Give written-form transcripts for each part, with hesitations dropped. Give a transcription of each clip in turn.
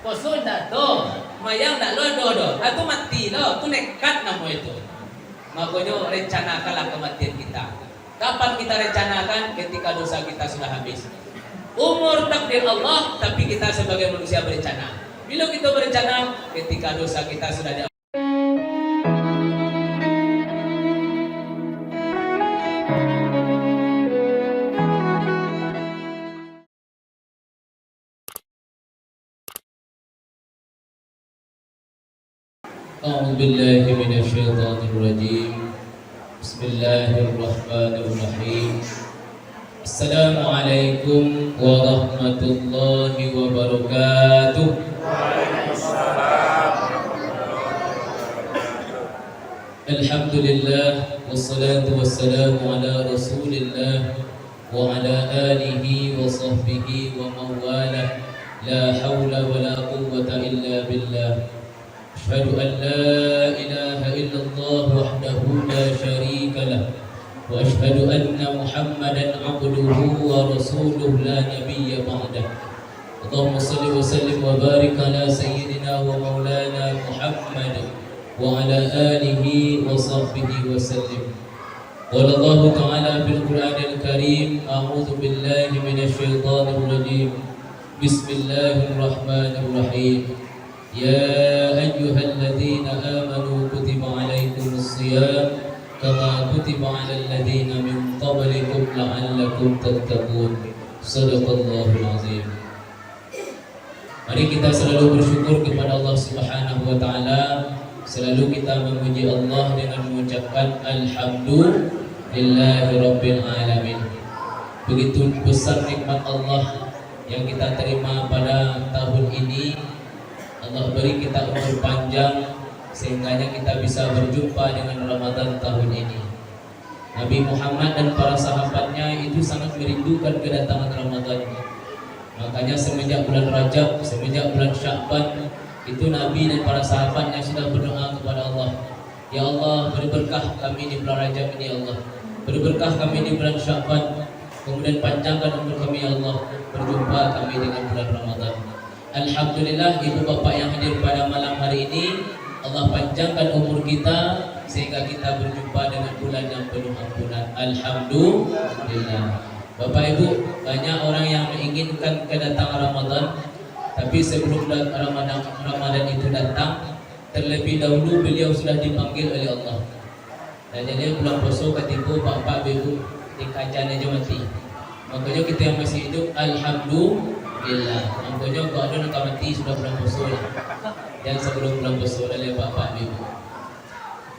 Poso dah tu, mayang dah lo do. Aku mati lo, tu nekat namo itu. Makanya rencanakanlah kematian kita. Kapan kita rencanakan? Ketika dosa kita sudah habis. Umur takdir Allah, tapi kita sebagai manusia berencana. Bila kita berencana, ketika dosa kita sudah di أعوذ بالله من الشيطان الرجيم بسم الله الرحمن الرحيم السلام عليكم ورحمة الله وبركاته. الحمد لله والصلاة والسلام على رسول الله وعلى آله وصحبه ومن والاه لا حول ولا قوة إلا بالله. أشهد أن لا إله إلا الله وحده لا شريك له وأشهد أن محمدا عبده ورسوله لا نبي بعده. اللهم صل وسلم وبارك على سيدنا ومولانا محمد وعلى آله وصحبه وسلم. قال الله تعالى في القرآن الكريم أعوذ بالله من الشيطان الرجيم بسم الله الرحمن الرحيم يا أيها الذين آمنوا كتب عليكم الصيام كما كتب على الذين من قبلكم لعلكم تتقون. صدق الله العظيم. Mari kita selalu bersyukur kepada Allah Subhanahu wa taala. Selalu kita memuji Allah dengan mengucapkan alhamdulillahi rabbil alamin. Begitu besar nikmat Allah yang kita terima pada tahun ini. Allah beri kita umur panjang sehingganya kita bisa berjumpa dengan Ramadan tahun ini. Nabi Muhammad dan para sahabatnya itu sangat merindukan kedatangan Ramadan. Makanya semenjak bulan Rajab, semenjak bulan Sya'ban, itu Nabi dan para sahabatnya sudah berdoa kepada Allah. Ya Allah, beri berkah kami di bulan Rajab ini ya Allah. Beri berkah kami di bulan Sya'ban. Kemudian panjangkan umur kami ya Allah. Berjumpa kami dengan bulan Ramadan. Alhamdulillah ibu bapak yang hadir pada malam hari ini, Allah panjangkan umur kita sehingga kita berjumpa dengan bulan yang penuh ampunan. Alhamdulillah. Bapak ibu, banyak orang yang menginginkan kedatangan Ramadan, tapi sebelum Ramadan itu datang, terlebih dahulu beliau sudah dipanggil oleh Allah. Dan jadi bulan puasa ketipu bapak ibu dikajian aja mati. Makanya kita yang masih hidup, alhamdulillah. Makanya kalau ada nak mati sudah bulan puasa lah. Yang sebelum bulan puasa oleh bapak ibu.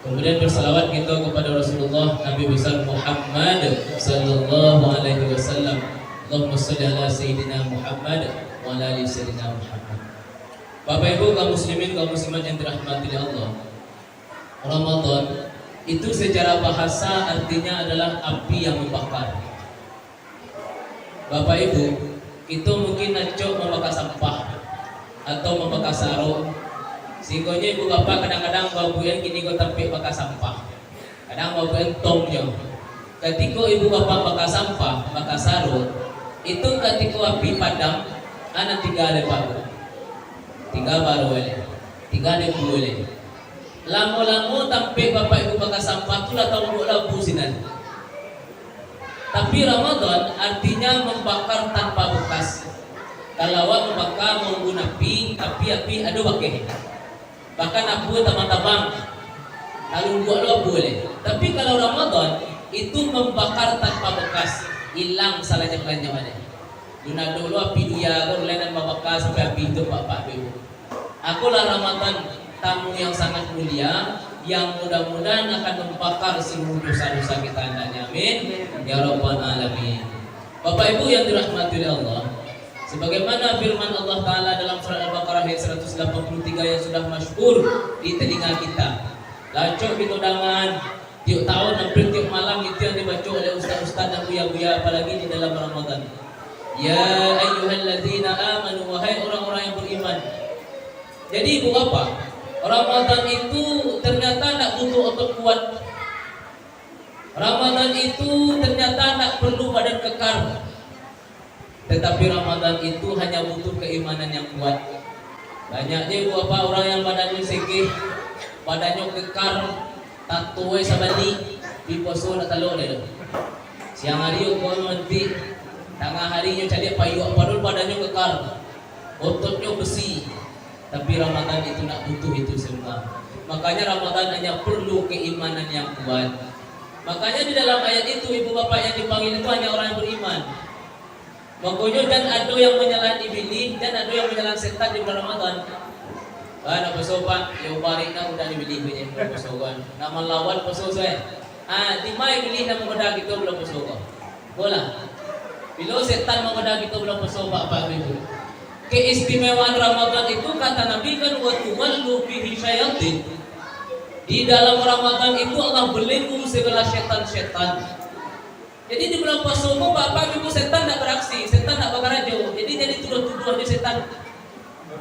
Kemudian bersalawat kita kepada Rasulullah Nabi besar Muhammad sallallahu alaihi wasallam. Allahumma shalli ala sayyidina Muhammad wa ala ali sayyidina Muhammad. Bapak ibu kaum muslimin kaum muslimat yang dirahmati oleh Allah. Ramadan itu secara bahasa artinya adalah api yang membakar. Bapak ibu, itu mungkin ngacok membakar sampah atau membakar sarung. Sehingga ibu bapak kadang-kadang babuan gini kau tampik bakar sampah. Kadang babuan tongnya. Ketika ibu bapak bakar sampah, bakar sarung, itu ketika api padam, anak tiga lepas. Tiga baru boleh, tiga ada boleh. Lama-lama tampik bapak ibu bakar sampah tu lah tahu buat labu sinan. Tapi Ramadan artinya membakar tanpa bekas. Kalau awak membakar menggunakan api, tapi api ada pakai. Bahkan abu tabang-tabang, lalu buat lo boleh. Tapi kalau Ramadan itu membakar tanpa bekas, hilang salahnya belanja mana. Guna dulu api dia, kau lain membakar sampai api itu bapak ibu. Akulah Ramadan tamu yang sangat mulia, yang mudah-mudahan akan membakar seluruh dosa-dosa kita hendaknya. Amin ya rabbal alamin. Bapak ibu yang dirahmati oleh Allah, sebagaimana firman Allah Ta'ala dalam surat Al-Baqarah ayat 183 yang sudah masyhur di telinga kita. Lacok di undangan tiap tahun hampir tiap malam itu yang dibaca oleh ustaz-ustaz dan buya-buya, apalagi di dalam Ramadan. Ya ayyuhalladzina amanu, wahai orang-orang yang beriman. Jadi ibu bapak, Ramadan itu ternyata tak butuh otot kuat. Ramadan itu ternyata tak perlu badan kekar. Tetapi Ramadan itu hanya butuh keimanan yang kuat. Banyaknya ibu bapak orang yang badannya sikit, badannya kekar, tatuwe sabani, piposo na talo deh. Siang hari yung kau nanti, tengah harinya cari payu, padahal badannya kekar, ototnya besi. Tapi Ramadan itu nak butuh itu semua. Makanya Ramadan hanya perlu keimanan yang kuat. Makanya di dalam ayat itu ibu bapak yang dipanggil itu hanya orang yang beriman. Makanya dan ada yang menyalahan iblis dan ada yang menyalahan setan di bulan Ramadan. Nak pasal pak, yang balik nak udah iblis punya pasal kan. Nama lawan pasal saya. Di mana iblis nak menggoda kita belum pasal kau. Bola. Bila setan menggoda kita belum pasal pak ibu. Keistimewaan Ramadan itu kata Nabi kan wa tuwallu fihi syayatin. Di dalam Ramadan itu Allah belenggu segala setan-setan. Jadi di bulan puasa bapak ibu setan tak beraksi, setan tak berkarajo. Jadi tuduh-tuduh aja setan.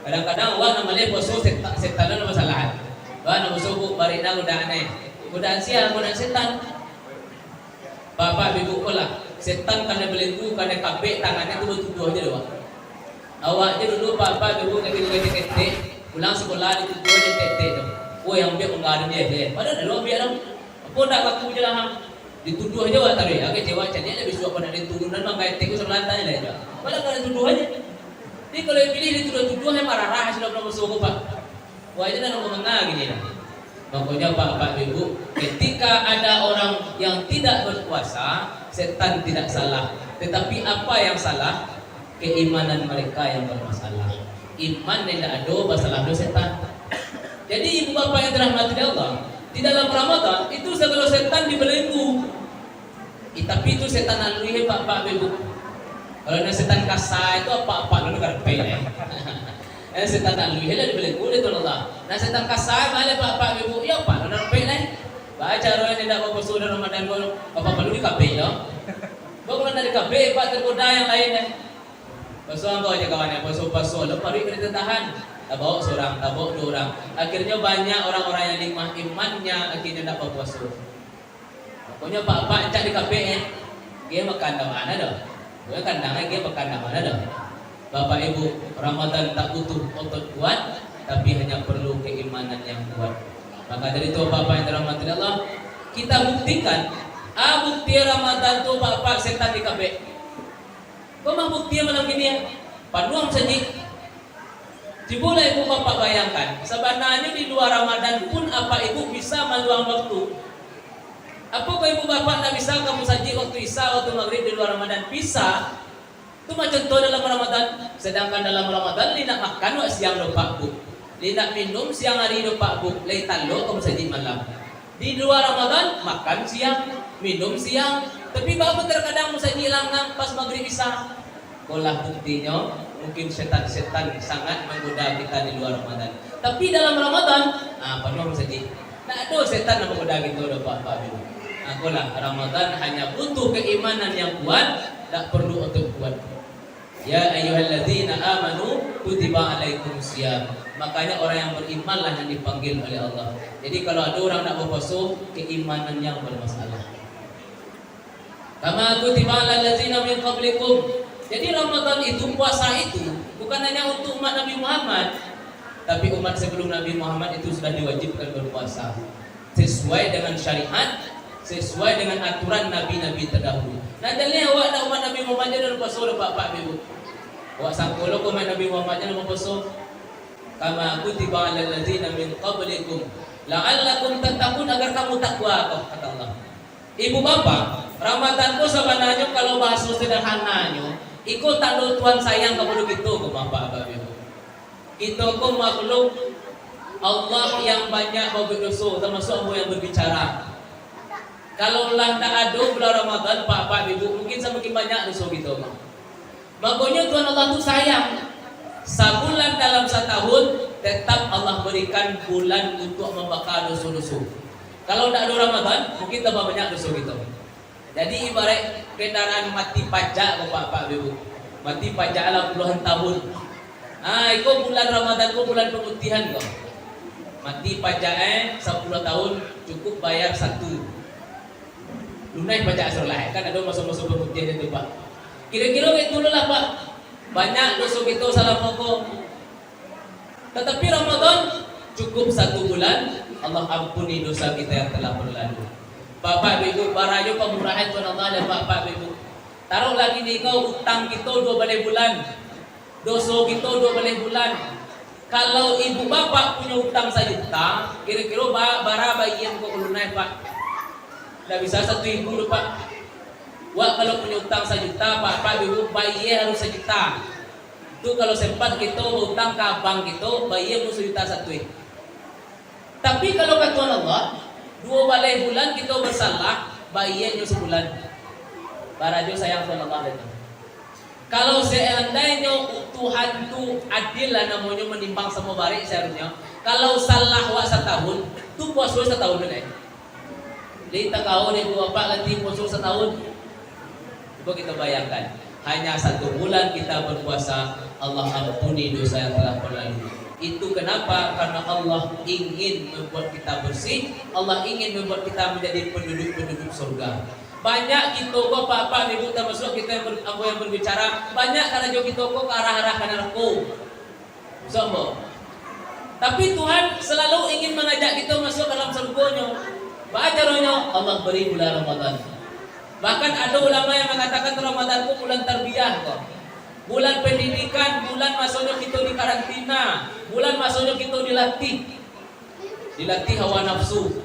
Kadang-kadang wah namanya puasa setan ada masalah. Wah nama subuh barina udah aneh, udah siang udah setan. Bapak ibu pula setan karena belenggu karena kabeh tangannya tuduh-tuduh aja doang. Awaknya dulu bapak ibu ketik-ketik pulang sekolah dituduh aja tete tu. Oh yang dia mengaruh dia. Padahal dulu biar apa nak laku je lah. Dituduh aja wak tarik, agak cewek cakap dia besok pada dituduhan bang kait teku sebelah tanya lah dia. Malah kalau dituduh aja. Jadi kalau yang pilih dituduh dia marah sudah belum masuk pak. Wah ini nak ngomong gini lah. Makanya pak ibu, ketika ada orang yang tidak berpuasa, setan tidak salah. Tetapi apa yang salah? Keimanan mereka yang bermasalah. Iman tidak ada, masalah setan. Jadi ibu bapak yang dirahmati Allah. Di dalam Ramadan itu segala setan dibelenggu. Tapi itu setan alui pak ibu. Kalau ada setan kasar itu apa lalu karpe setan alui lah dibelenggu itu Allah. Nah setan kasar mana pak ibu? Ya apa lalu karpe lah. Baca orang tidak berpuasa Ramadan apa perlu di kafe ya? Kalau dari kafe pak tergoda yang lain Pasal apa aja kawannya pasal lepas itu kita tahan. Tak bawa seorang, tak bawa dua orang. Akhirnya banyak orang-orang yang limah imannya akhirnya dapat puasa. Pokoknya pak cak di kafe dia makan dah mana dah. Dia kandangnya dia makan dah mana dah. Bapak ibu, Ramadan tak butuh otot kuat, tapi hanya perlu keimanan yang kuat. Maka dari itu bapak yang dirahmati Allah, kita buktikan. Bukti Ramadan tu bapak setan di kafe. Kau mah bukti malam gini ya? Panuang saja. Coba ibu bapak bayangkan, sebenarnya di luar Ramadan pun apa ibu bisa meluang waktu? Apakah ibu bapak tak bisa kamu saji waktu Isya, waktu Maghrib di luar Ramadan? Bisa. Itu macam contoh dalam Ramadan. Sedangkan dalam Ramadan, dia nak makan waktu siang lupa bu. Dia nak minum siang hari lupa bu. Lai talo kamu saji malam. Di luar Ramadan, makan siang, minum siang. Tapi bapak terkadang saji langang pas Maghrib Isya. Kolah buktinya, mungkin setan-setan sangat menggoda kita di luar Ramadan. Tapi dalam Ramadan, penuh saja. Nah, ada setan yang menggoda kita udah Pak Ibu. Kolah Ramadan hanya butuh keimanan yang kuat, tak perlu untuk kuat. Ya ayyuhalladzina amanu kutiba alaikumusiyam. Makanya orang yang berimanlah yang dipanggil oleh Allah. Jadi kalau ada orang nak berpuasa, keimanan yang bermasalah. Kama kutiba alal ladzina min qablikum. Jadi Ramadan itu, puasa itu bukan hanya untuk umat Nabi Muhammad, tapi umat sebelum Nabi Muhammad itu sudah diwajibkan berpuasa sesuai dengan syariat, sesuai dengan aturan Nabi-Nabi terdahulu. Nah, dalilnya awak nak umat Nabi Muhammad jangan berpuasa oleh Pak Ibu. Awak sangkolo umat Nabi Muhammad jangan berpuasa. Kama kutiba alal ladzina min qablikum la'allakum tattaqun, agar kamu takwa, kata Allah. Ibu bapak, Ramadan itu sebenarnya kalau bahasa sederhananya, ikut tanda Tuhan sayang kepada kita ke bapak ibu. Kita ke makhluk Allah yang banyak berdosa, termasuk Allah yang berbicara. Kalau lah tak ada bulan Ramadan, bapak ibu mungkin semakin banyak dosa kita. Makanya Tuhan Allah itu sayang. Sebulan dalam setahun tetap Allah berikan bulan untuk membakar dosa-dosa. Kalau tak ada Ramadan, mungkin tambah banyak dosa kita. Jadi ibarat kendaraan mati pajak bapak ibu. Mati pajak lah puluhan tahun. Itu bulan Ramadan, itu bulan pemutihan kau. Mati pajak 10 tahun cukup bayar 1. Lunai pajak asrullah. Kan ada masa-masa pemutihan itu pak. Kira-kira itu lah pak. Banyak dosa kita salah pokok. Tetapi Ramadan cukup 1 bulan, Allah ampuni dosa kita yang telah berlalu. Bapak Ibu, barayo pemurahan Tuhan Allah dan Bapak Ibu. Taruh lagi nih kau utang kita 2 bulan, dosa kita 2 bulan. Kalau ibu bapak punya utang 1 juta, kira-kira bara bagian kau ulunai Pak. Tidak bisa 1 ribu loh Pak. Wah kalau punya utang 1 juta, Bapak Ibu bayar harus 1 juta. Itu kalau sempat kita utang ke bank kita, bayar harus 1 juta 1. Tapi kalau kata Allah, 2 bulan kita bersalah, bayarnya sebulan. Barajo sayang Tuhan Allah itu. Kalau seandainya Tuhan itu adil lah namanya menimbang semua barik seharusnya. Kalau salah wak 1 tahun, itu puasa 1 tahun dulu. Jadi tak kau ni bapak nanti puasa 1 tahun. Coba kita bayangkan, hanya 1 bulan kita berpuasa, Allah ampuni dosa yang telah berlalu. Itu kenapa? Karena Allah ingin membuat kita bersih, Allah ingin membuat kita menjadi penduduk-penduduk surga. Banyak kita bapak-bapak ibu termasuk kita yang berbicara, banyak karena jauh kita ke arah-arah ke neraka. Sombong. Tapi Tuhan selalu ingin mengajak kita masuk dalam surganya. Bagaimana Allah beri bulan Ramadan. Bahkan ada ulama yang mengatakan Ramadan itu bulan tarbiyah kok. Bulan pendidikan, bulan masuknya kita di karantina, bulan masuknya kita dilatih. Dilatih hawa nafsu.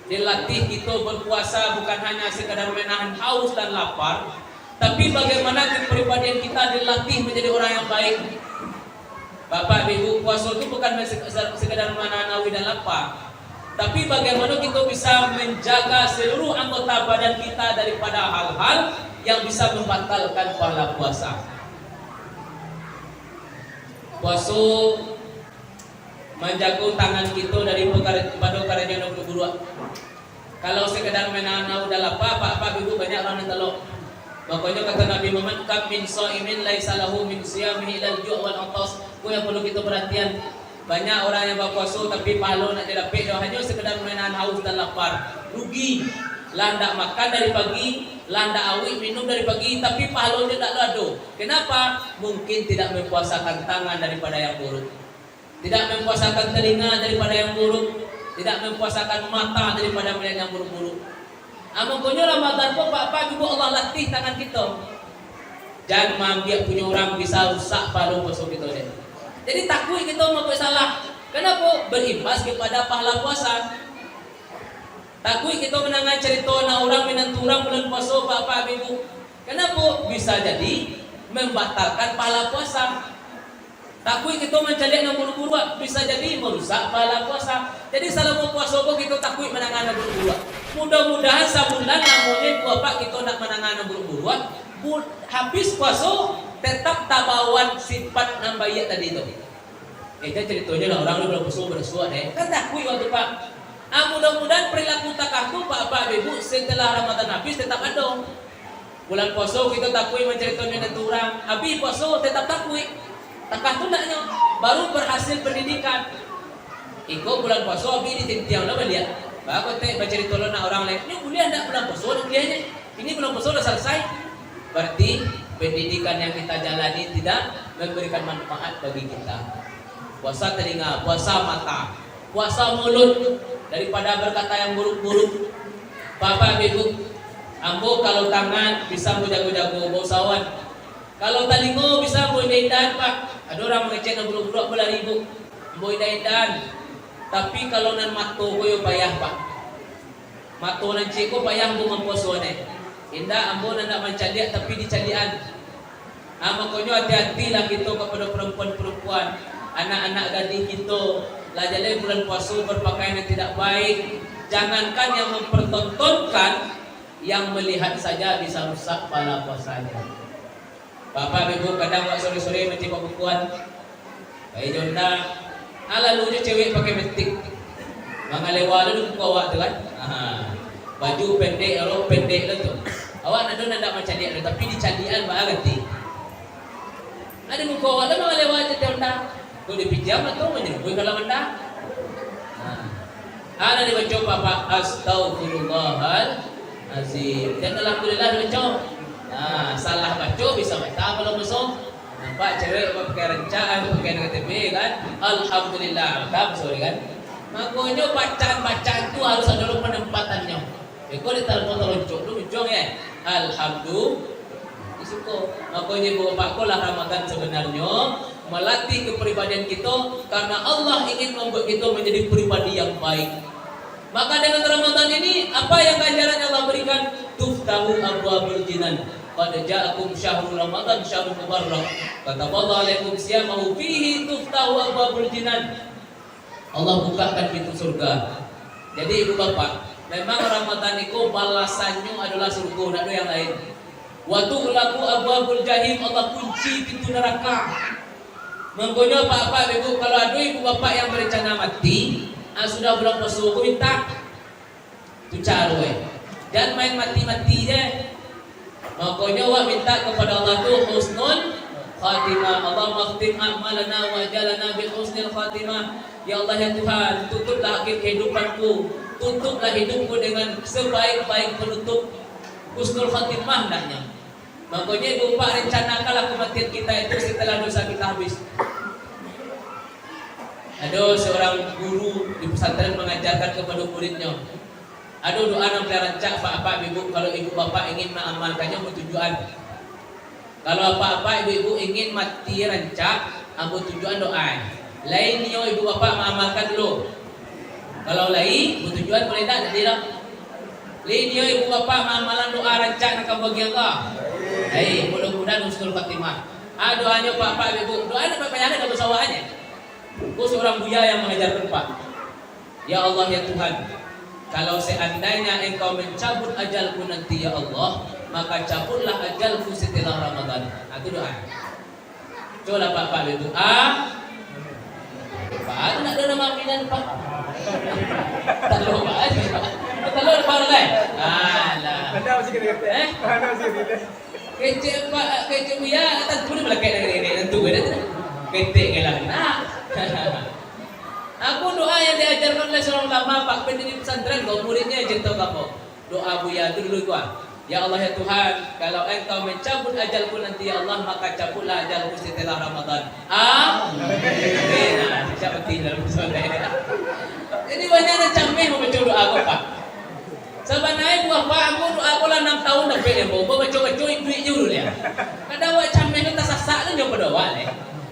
Dilatih kita berpuasa bukan hanya sekadar menahan haus dan lapar, tapi bagaimana kepribadian kita dilatih menjadi orang yang baik. Bapak Ibu, puasa itu bukan sekadar menahan haus dan lapar, tapi bagaimana kita bisa menjaga seluruh anggota badan kita daripada hal-hal yang bisa membatalkan pahala puasa. Puasa menjaga tangan kita dari perkara yang berbuat. Kalau sekedar menahan haus dan lapar, Pak Ibu banyak orang yang telok. Makanya kata Nabi Muhammad, kam min shaimin laisa lahu min siyamihi ilal ju' wal 'atas. Itu yang perlu kita perhatian. Banyak orang yang berpuasa tapi pahala nak didapat dah hanya sekedar menahan haus dan lapar. Rugi. Lah ndak makan dari pagi, lah ndak awik minum dari pagi, tapi pahalanya tak ada. Kenapa? Mungkin tidak mempuasakan tangan daripada yang buruk. Tidak mempuasakan telinga daripada yang buruk, tidak mempuasakan mata daripada melihat yang buruk-buruk. Makanya Ramadan pun Bapak Ibu Allah latih tangan kita. Jangan mambiak punya orang bisa rusak pahala puasa kita deh. Jadi takut kita mau buat salah. Kenapa? Berimbas kepada pahala puasa. Takut kita menangan cerita nak orang menenturang bulan puasa Bapak Ibu. Kenapa? Bisa jadi membatalkan pahala puasa. Takut kita mencari yang buru-buru, bisa jadi merusak pahala puasa. Jadi selama puasa kita takut menangan yang buru-buru. Mudah-mudahan sebulan namanya bapak kita nak menangan yang buru-buru. Habis puasa tetap tabawan sifat nambayat tadi itu. Jadi ceritanya lah orang belum puasa bersuat kan takut waktu Pak. Mudah-mudahan perilaku takahku Bapak Ibu setelah Ramadan habis tetap ada. Bulan puasa kita takut menceritakan dengan orang. Habis puasa tetap takut. Takah tu naknya baru berhasil pendidikan. Ikut bulan puasa habis di tiang lah beliau. Bapak teh baca cerita nak orang lain. Ini kuliah ndak bulan puasa kuliahnya. Ini bulan puasa dah selesai. Berarti pendidikan yang kita jalani tidak memberikan manfaat bagi kita. Puasa telinga, puasa mata, puasa mulut daripada berkata yang buruk-buruk. Bapak Ibu, ambo kalau tangan bisa jago-jago bausawan. Kalau telinga bisa boidan Pak. Ada orang mengecek yang buruk-buruk belah ribu. Boidan. Tapi kalau nan mata koyo payah Pak. Mata nan ceko payah bu mampuasa ne. Indah ambo nak mencadiak tapi dicadian. Makanya hati-hatilah kita kepada perempuan-perempuan, anak-anak gadis kita. Lah jadi bulan puasa berpakaian yang tidak baik. Jangankan yang mempertontonkan, yang melihat saja bisa rusak pahala puasanya. Bapak Ibu kadang waktu sore-sore mencipok bukuan. Baik jonda, lalunya cewek pakai metik. Mangalewa dulu buku awak tu kan. Baju pendek, rok pendek lah tu. Awak nak nak macam dia, tapi dicadian bahagia ganti. Ada buku awak lah mangalewa je jonda. Kau dipijam atau menyerbu kalau anda. Ada dibaca Bapak Astaghfirullahalazim. Dan alhamdulillah dibaca. Salah baca bisa baca belum besok. Nampak cewek pakai rencana, pakai KTP kan? Alhamdulillah, tak sorry kan? Makanya bacaan-bacaan itu harus ada dulu penempatannya. Kau di telepon luncung ya. Alhamdulillah. Isuko. Makanya bapak lah Ramadan sebenarnya melatih kepribadian kita karena Allah ingin membuat kita menjadi pribadi yang baik. Maka dengan Ramadan ini apa yang ganjaran Allah berikan? Tuftahu abwabul jinan. Qad ja'akum syahrul Ramadan syahrul mubarak. Kataballahu alaikum siyamahu fihi tuftahu abwabul jinan. Allah bukakan pintu surga. Jadi ibu bapak, memang Ramadan itu balasannya adalah surga, tidak ada yang lain. Wa tughlaqu abwabul jahim, Allah kunci pintu neraka. Menggonya apa-apa ibu, kalau ada ibu bapak yang berencana mati, sudah bulan puasa aku minta tu caro jangan main mati-mati je. Makanya wa minta kepada Allah tu husnul khatimah. Allah makhtim a'malana wa jalana bi husnil khatimah. Ya Allah ya Tuhan, tutuplah kehidupanku, tutuplah hidupku dengan sebaik-baik penutup, husnul khatimah hendaknya. Makanya ibu bapak rencanakanlah kematian kita itu setelah dosa kita habis. Ada seorang guru di pesantren mengajarkan kepada muridnya. Ada doa yang rancak apa ibu kalau ibu bapak ingin mengamalkannya bertujuan. Kalau apa ibu ingin mati rancak, bertujuan doa. Lainnya ibu bapak mengamalkan dulu. Kalau lain bertujuan boleh tak tidak? Lainnya ibu bapak mengamalkan doa rancak nak bagi Allah. Hai, mudah-mudahan husnul khatimah. Doanya bapak ibu, doa apa payahnya ada bersawaannya. Aku seorang buya yang mengajarkan Pak. Ya Allah ya Tuhan, kalau seandainya engkau mencabut ajalku nanti ya Allah, maka cabutlah ajalku setelah Ramadan. Itu doa. Coba Pak ibu. Pak, nak ada nama minan Pak. Tak lupa aja Pak. Tak lupa Pak lah. Alah. Anda mesti kena-kena. Anda mesti kena. Kece Pak, kece buya, tak boleh melakai negeri tentu kan. Kete kelah nak. Aku doa yang diajarkan oleh seorang ulama Pak pendiri pesantren, kau muridnya jentau kamu. Doa buya itu dulu gua. Ya Allah ya Tuhan, kalau engkau mencabut ajalku nanti ya Allah, maka cabutlah ajalku setelah Ramadan. Amin. Nah, siapa dalam pesantren. Jadi banyak yang cameh membaca doa aku Pak. Sebenarnya buah Pak, aku doa aku lah 6 tahun dah pilih bawa baca-baca duit dulu ya. Kadang awak cameh itu tak sasak tu nyoba doa le.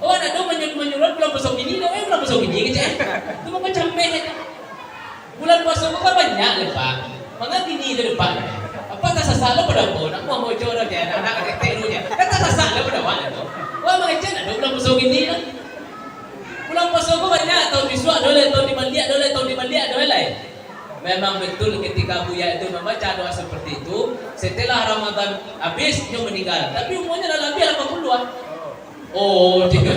Oh, ada dong menyuruh bulan puasa ini, dong bulan puasa ini kecil. Tu mau cameh. Bulan puasa kau banyak le Pak. Mangga gini dari depan. Apa tak sasak lo pada pun? Aku mau coba dia anak kecil dulu ya. Kan tak sasak lo pada mana tu? Wah mengecek ada bulan puasa ini lah. Bulan puasa kau banyak tahun biswa dole tahun di Malia dole. Memang betul ketika Buya itu membaca doa seperti itu, setelah Ramadan habis dia meninggal. Tapi umurnya dah lebih 80. Oh, dia.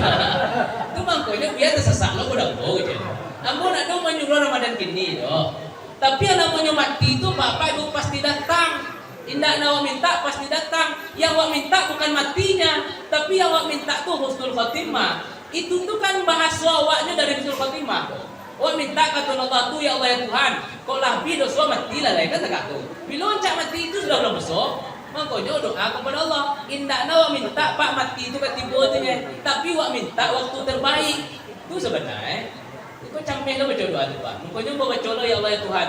Itu makanya Buya tersesat lo pada gitu. Namun ada menyuruh Ramadan kini doh. Tapi yang namanya mati itu bapak ibu pasti datang. Indah nawa minta pasti datang. Yang wak minta bukan matinya, tapi yang wak minta tuh husnul khatimah. Itu tuh kan bahasa awaknya dari husnul khatimah. Oh minta kata Allah tu ya Allah ya Tuhan, kau lahbi dosa mati lah kan tak tu. Bila cak mati itu sudah belum besok, makanya doa kepada Allah. Indah nawa minta pak mati itu ketiba tu nya, tapi wak minta waktu terbaik. Itu sebenarnya. Itu cameh lah baca doa tu Pak. Makanya baca doa ya Allah ya Tuhan.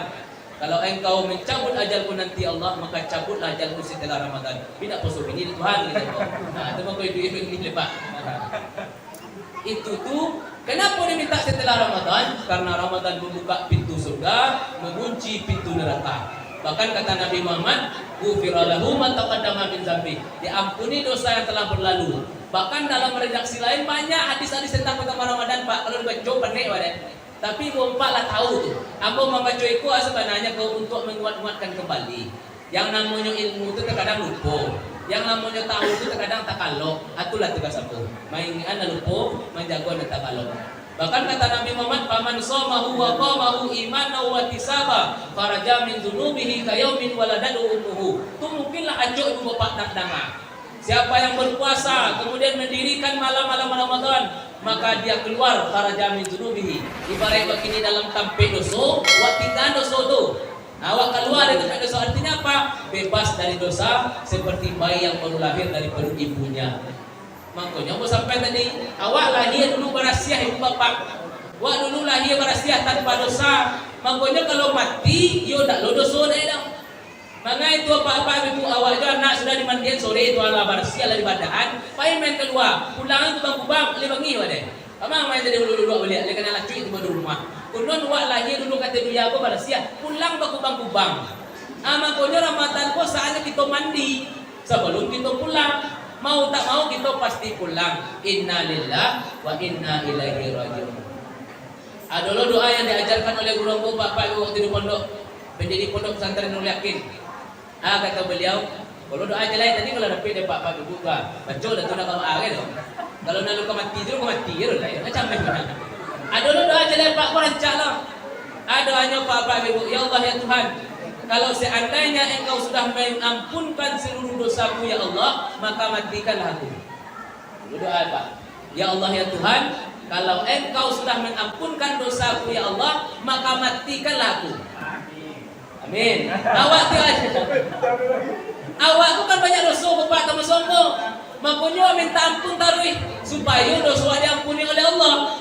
Kalau engkau mencabut ajalku nanti Allah, maka cabutlah ajalku setelah Ramadan. Tidak posok ini Tuhan gitu. Nah, itu makanya ini Pak. Itu tuh kenapa diminta setelah Ramadan? Karena Ramadan membuka pintu surga, mengunci pintu neraka. Bahkan kata Nabi Muhammad, "Ghufira lahu ma taqaddama min dzambi." Diampuni dosa yang telah berlalu. Bahkan dalam redaksi lain banyak hadis-hadis tentang pertama Ramadan Pak. Kalau dibaca pendek wadah. Tapi Bapak lah tahu tuh. Aku membaca itu sebenarnya untuk menguatkan kembali. Yang namanya ilmu itu terkadang lupa. Yang namanya tahu itu terkadang tak kalok. Itulah tugas aku. Mainan lupa, menjaga dan tak kalok. Bahkan kata Nabi Muhammad, "Faman shamahu wa qamahu imanan wa tisaba, faraja min dzunubihi ka yaumin waladatu ummuhu." Itu mungkinlah ajo ibu bapak nak dengar. Siapa yang berpuasa kemudian mendirikan malam-malam Ramadan, maka dia keluar faraja min dzunubihi. Ibarat begini dalam tampe dosa, wa tinggal dosa tu. Awak keluar dari tempat dosa artinya apa? Bebas dari dosa seperti bayi yang baru lahir dari perut ibunya. Makanya mau sampai tadi, awak lahir dulu berasiah ibu bapak. Wak dulu lahir berasiah tanpa dosa. Makanya kalau mati, yo tak lo dosa dah. Maka itu apa-apa ibu awak itu anak sudah dimandikan sore itu ala berasiah lah di badan. Pai main keluar, pulang itu bang kubang, lebangi wadah. Amang main tadi dulu balik, dia kena laki itu baru rumah. Kemudian wak lahir dulu kata dia aku berasiah, pulang bang kubang. Makanya Ramadan kok saatnya kita mandi sebelum kita pulang. Mau tak mau kita pasti pulang. Inna lillah wa inna ilaihi rajiun. Adalah doa yang diajarkan oleh guru bapak ibu waktu di pondok, pendiri pondok pesantren Nurul Yakin. Kata beliau, kalau doa aja lain tadi kalau dapat pak ibu ka, baca dah tu nak kau air tu. Kalau nak luka mati tu mati tu lah. Macam mana? Adalah doa aja lain pak kau rancaklah. Doanya pak ibu, ya Allah ya Tuhan. Kalau seandainya engkau sudah mengampunkan seluruh dosaku ya Allah, maka matikanlah aku. Doa Pak. Ya Allah ya Tuhan, kalau engkau sudah mengampunkan dosaku ya Allah, maka matikanlah aku. Amin. Awak tu aja. Awak tu kan banyak dosa bapak kamu sombong. Makanya minta ampun taruh supaya dosa diampuni oleh Allah.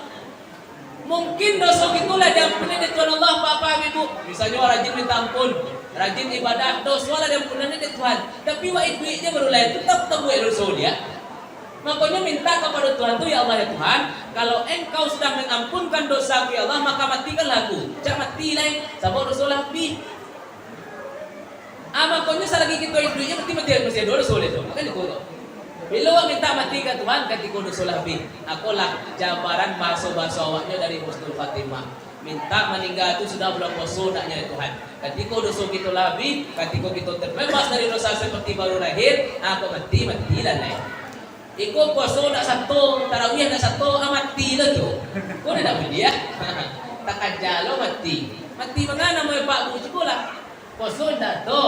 Mungkin dosa itulah diampuni oleh Tuhan Allah Bapak Ibu. Misalnya rajin minta ampun, rajin ibadah, dosa lah diampuni oleh Tuhan. Tapi duitnya baru lain tetap buat dosa dia. Makanya minta kepada Tuhan tu ya Allah ya Tuhan, kalau engkau sudah mengampunkan dosaku ya Allah, maka matikanlah aku. Jangan mati lain, sabab dosa lebih. Makanya selagi kita duitnya mesti ada dosa itu. Makanya itu. Bila awak minta mati ke Tuhan ketika dosa lebih, akulah jabaran bahasa awaknya dari Husnul Fatimah. Minta meninggal itu sudah bulan puasa naknya Tuhan. Ketika dosa kita lebih, ketika kita terbebas dari dosa seperti baru lahir, aku mati dan lain. Iko puasa nak satu, tarawih nak satu, mati lah tu. Kau dah dapat dia? Tak aja lo mati. Mati mana mau Pak Bu sekolah? Puasa dah tu,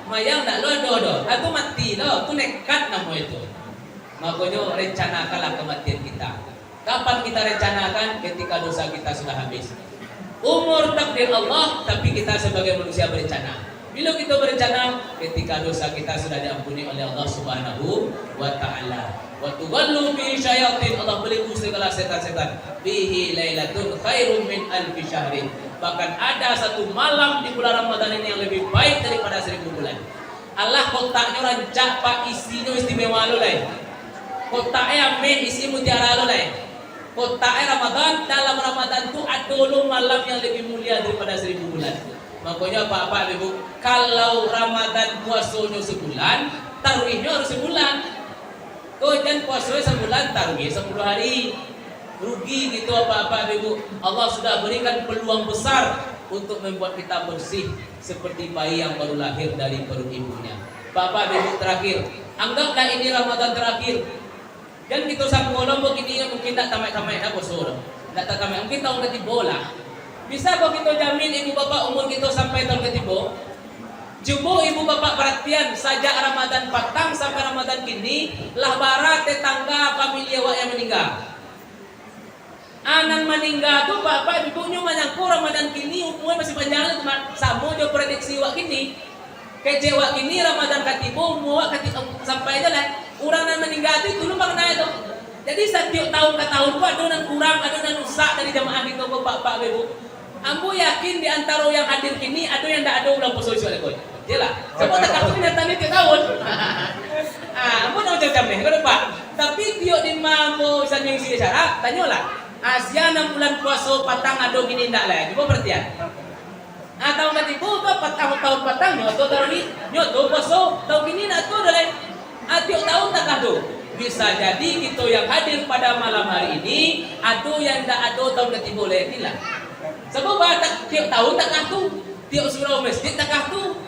mayang dah lo do. Aku mati lo, tu nekat nama itu. Makanya rencanakanlah kematian kita. Kapan kita rencanakan? Ketika dosa kita sudah habis. Umur takdir Allah, tapi kita sebagai manusia berencana. Bila kita berencana, ketika dosa kita sudah diampuni oleh Allah Subhanahu wa Ta'ala. Wa tughallu fi syayatin, Allah beliku segala setan-setan. Fihi lailatun khairun min alfi syahrin. Bahkan ada satu malam di bulan Ramadan ini yang lebih baik daripada 1000 bulan. Allah kotaknya rancak pak isinya istimewa lo lain. Kotaknya main isi mutiara lo lain. Kotaknya Ramadan, dalam Ramadan itu ada lo malam yang lebih mulia daripada 1000 bulan. Makanya Pak Ibu, kalau Ramadan puasanya sebulan, tarawihnya harus sebulan. Kau jangan puasanya sebulan, tarawih 10 hari. Rugi gitu Pak Ibu. Allah sudah berikan peluang besar untuk membuat kita bersih seperti bayi yang baru lahir dari perut ibunya. Bapak Ibu terakhir, anggaplah ini Ramadan terakhir. Dan kita sanggup lombok ini mungkin tak tamat-tamat dah bosor. Tak tamat mungkin tahun ketiga lah. Bisa kok kita jamin ibu bapak umur kita sampai tahun ketiga? Cuba ibu bapak perhatian sejak Ramadan petang sampai Ramadan kini lah barat tetangga familia awak yang meninggal. Anak meninggal tu bapak ibunya menyangkut Ramadan kini umurnya masih panjang teman. Sama jo prediksi awak kini. Kecewa kini Ramadan ketiba umur sampai aja lah. Orang yang meninggal itu dulu makna itu. Jadi setiap tahun ke tahun tu ada yang kurang, ada yang rusak dari jamaah kita bapak ibu. Ambo yakin di antara yang hadir kini ada yang tak ada ulang puasa oleh kau. Jelah. Sebab tak tahu kenyataan tiap tahun. Ambo nak macam ni, kau lupa. Tapi tiap di mambo sanding si syarat, tanyalah. Asia 6 bulan puasa patang ada gini ndak lah. Cuba perhatian. Tahun ketiga tu tahun patang nyoto tarawih, nyoto puasa, tahun kini nak tu dah lain. Tiap tahun tak ada. Bisa jadi kita yang hadir pada malam hari ini, ada yang tak ada tahun ketiga lagi lah. Sebab tiap tahun tak kahtu, tiap surau masjid tak kahtu.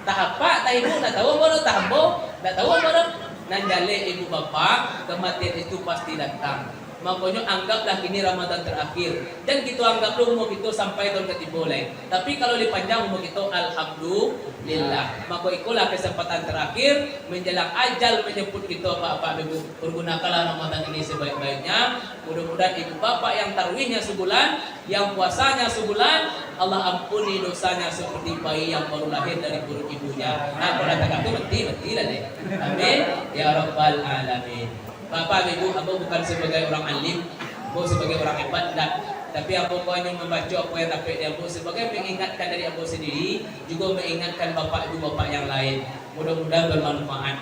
Tak apa, tak ibu, tak tahu apa, tak hambo, tak tahu apa. Nan jale ibu bapa, kematian itu pasti datang. Makanya anggaplah ini Ramadan terakhir. Dan kita anggap umur kita sampai tahun ketiga lain. Tapi kalau dipanjang umur kita, alhamdulillah. Maka itulah kesempatan terakhir menjelang ajal menyebut kita bapak ibu. Pergunakanlah Ramadan ini sebaik-baiknya. Mudah-mudahan ibu bapak yang tarawihnya sebulan, yang puasanya sebulan, Allah ampuni dosanya seperti bayi yang baru lahir dari perut ibunya. Nah, kalau tak itu mati lah deh. Amin. Ya Rabbal Alamin. Bapak Ibu, Abu bukan sebagai orang alim, Abu sebagai orang hebat, tapi Abu hanya membaca apa yang dapat dari Abu sebagai mengingatkan dari Abu sendiri, juga mengingatkan Bapak Ibu Bapak yang lain. Mudah-mudahan bermanfaat.